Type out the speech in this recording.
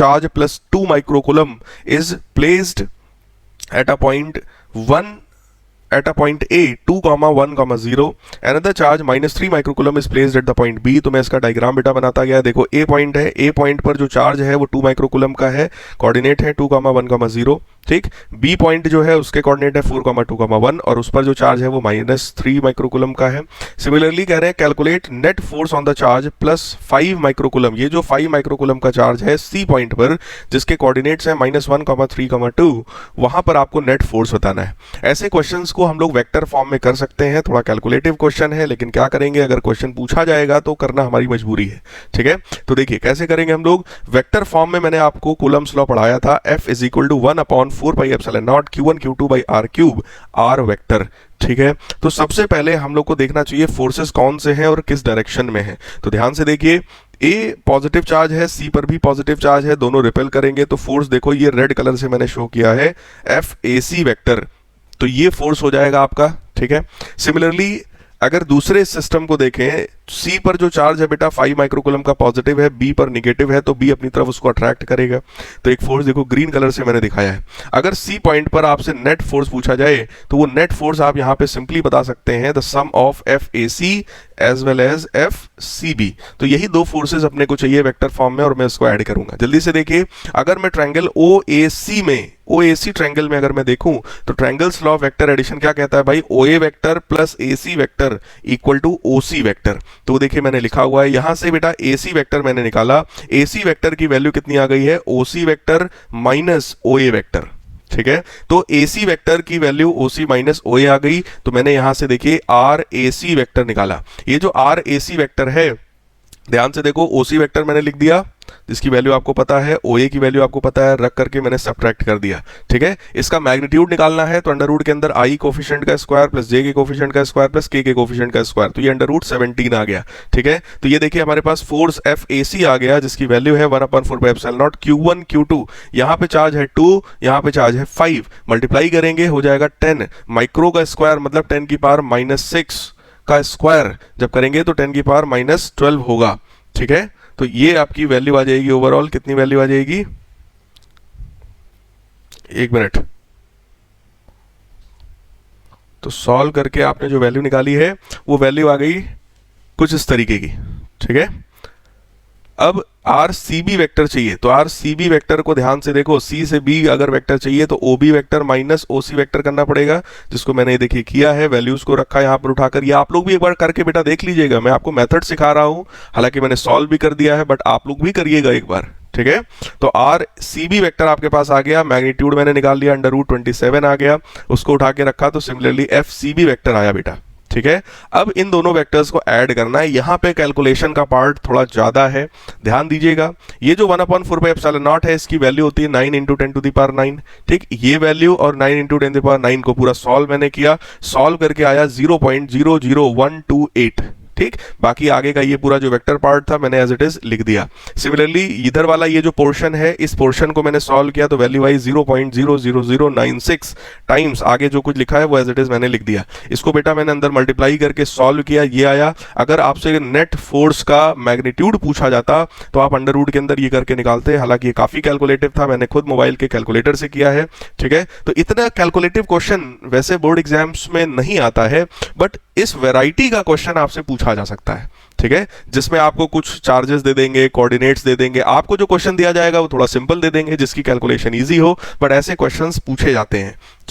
charge plus 2 microcoulomb is placed at a point 1 at a point A 2, 1, 0 another charge minus 3 microcoulomb is placed at the point B। तो मैं इसका diagram बेटा बनाता गया। देखो A point है, A point पर जो चार्ज है वो 2 माइक्रोकूलम का है, कोऑर्डिनेट है 2, 1, 0, ठीक। B पॉइंट जो है उसके कोऑर्डिनेट है 4, 2, 1 और उस पर जो चार्ज है वो माइनस 3 माइक्रोकूलम का है। सिमिलरली कह रहे हैं calculate net force on the charge plus 5 microcoulomb. ये जो 5 माइक्रोकूलम का चार्ज है C पॉइंट पर जिसके कोऑर्डिनेट्स हैं -1, 3, 2, वहां पर आपको नेट फोर्स बताना है। ऐसे क्वेश्चंस को हम लोग वेक्टर फॉर्म में कर सकते हैं। थोड़ा कैलकुलेटिव क्वेश्चन है लेकिन क्या करेंगे, अगर क्वेश्चन पूछा जाएगा तो करना हमारी मजबूरी है, ठीक है। तो देखिए कैसे करेंगे हम लोग। वेक्टर फॉर्म में मैंने आपको कूलम्स लॉ पढ़ाया था, F = 1/4πε0 Q1 Q2/r³ R vector, ठीक है। तो सबसे पहले हम लोग को देखना चाहिए फोर्सेस कौन से हैं और किस डायरेक्शन में हैं। तो ध्यान से देखिए, A पॉजिटिव चार्ज है, C पर भी पॉजिटिव चार्ज है, दोनों रिपेल करेंगे तो फोर्स देखो ये रेड कलर से मैंने शो किया है FAC वेक्टर, तो ये फोर्स हो जाएगा आपका, ठीक है। सिमिलरली अगर दूसरे सिस्टम को देखें, C पर जो चार्ज है बेटा 5 माइक्रोकूलम का पॉजिटिव है, B पर निगेटिव है, तो B अपनी तरफ उसको अट्रैक्ट करेगा। तो एक फोर्स देखो ग्रीन कलर से मैंने दिखाया है। अगर C पॉइंट पर आपसे नेट फोर्स पूछा जाए तो वो नेट फोर्स आप यहाँ पे सिंपली बता सकते हैं the sum of FAC as well as FCB। तो यही दो फोर्सेस अपने को चाहिए वेक्टर फॉर्म में और मैं इसको ऐड करूंगा। जल्दी से देखिए, अगर मैं ट्रायंगल OAC ट्रायंगल में अगर मैं देखूं तो triangles law of vector addition क्या कहता है भाई, OA vector plus AC vector equal to OC vector. तो देखिए मैंने लिखा हुआ है यहां से बेटा AC वेक्टर मैंने निकाला, AC वेक्टर की वैल्यू कितनी आ गई है, OC vector minus OA vector, ठीक है। तो AC वेक्टर की वैल्यू OC माइनस OA आ गई, तो मैंने यहां से देखिए RAC वेक्टर निकाला। ये जो RAC वेक्टर है, ध्यान से देखो, OC वेक्टर मैंने लिख दिया जिसकी वैल्यू आपको पता है, OA की वैल्यू आपको पता है, रख करके मैंने सब्ट्रैक्ट कर दिया, ठीक है। इसका मैग्नीट्यूड निकालना है तो अंडर रूट के अंदर I कोफिशिएंट का स्क्वायर प्लस J के कोफिशिएंट का स्क्वायर प्लस K के कोफिशिएंट का स्क्वायर, तो ये अंडर रूट 17 आ गया, ठीक है। तो ये देखिए हमारे पास फोर्स FAC आ गया जिसकी वैल्यू है 1/4πε0 Q1 Q2। यहाँ पे चार्ज है 2, यहाँ पे चार्ज है 5, मल्टीप्लाई करेंगे हो जाएगा 10 माइक्रो का स्क्वायर मतलब 10 की पावर -6 का स्क्वायर जब करेंगे तो 10 की पावर -12 होगा, ठीक है। तो ये आपकी वैल्यू आ जाएगी ओवरऑल, कितनी वैल्यू आ जाएगी, एक मिनट। तो सॉल्व करके आपने जो वैल्यू निकाली है वो वैल्यू आ गई कुछ इस तरीके की, ठीक है। अब RCB वेक्टर चाहिए, तो RCB वेक्टर को ध्यान से देखो, C से B अगर वेक्टर चाहिए तो OB vector minus OC vector करना पड़ेगा, जिसको मैंने देखिए किया है, वैल्यूज को रखा यहाँ पर उठाकर। ये आप लोग भी एक बार करके बेटा देख लीजिएगा, मैं आपको मेथड सिखा रहा हूँ, हालांकि मैंने सॉल्व भी कर दिया है बट आप लोग भी करिएगा एक बार, ठीक है। तो RCB वेक्टर आपके पास आ गया, मैग्नीट्यूड मैंने निकाल लिया, अंडर रूट 27 आ गया, उसको उठा के रखा, तो सिमिलरली FCB वेक्टर आया बेटा, ठीक है। अब इन दोनों वेक्टर्स को ऐड करना है। यहां पे कैलकुलेशन का पार्ट थोड़ा ज्यादा है, ध्यान दीजिएगा। ये जो 1/4πε0 है इसकी वैल्यू होती है 9 × 10⁹, ठीक। ये वैल्यू और 9 × 10⁹ को पूरा सॉल्व मैंने किया, सॉल्व करके आया 0.00128, ठीक। बाकी आगे का ये पूरा जो वेक्टर पार्ट था मैंने एज इट इज लिख दिया। सिमिलरली इधर वाला ये जो पोर्शन है, इस पोर्शन को मैंने सॉल्व किया तो वैल्यू आई 0.00096 टाइम्स आगे जो कुछ लिखा है वो एज इट इज मैंने लिख दिया। इसको बेटा मैंने अंदर मल्टीप्लाई करके सॉल्व किया, ये आया। अगर आपसे नेट फोर्स का मैग्नीट्यूड पूछा जाता तो आप अंडर रूट के अंदर ये करके निकालते, हालांकि ये काफी कैलकुलेटिव था, मैंने खुद मोबाइल के कैलकुलेटर से किया है, ठीक है। तो इतना कैलकुलेटिव क्वेश्चन वैसे बोर्ड एग्जाम्स में नहीं आता है, बट इस वैरायटी का क्वेश्चन आपसे पूछा जा सकता है, ठीक है, जिसमें आपको कुछ चार्जेस दे देंगे, कोऑर्डिनेट्स दे देंगे, आपको जो क्वेश्चन दिया जाएगा वो थोड़ा सिंपल दे देंगे जिसकी कैलकुलेशन इजी हो, बट ऐसे क्वेश्चंस पूछे जाते हैं।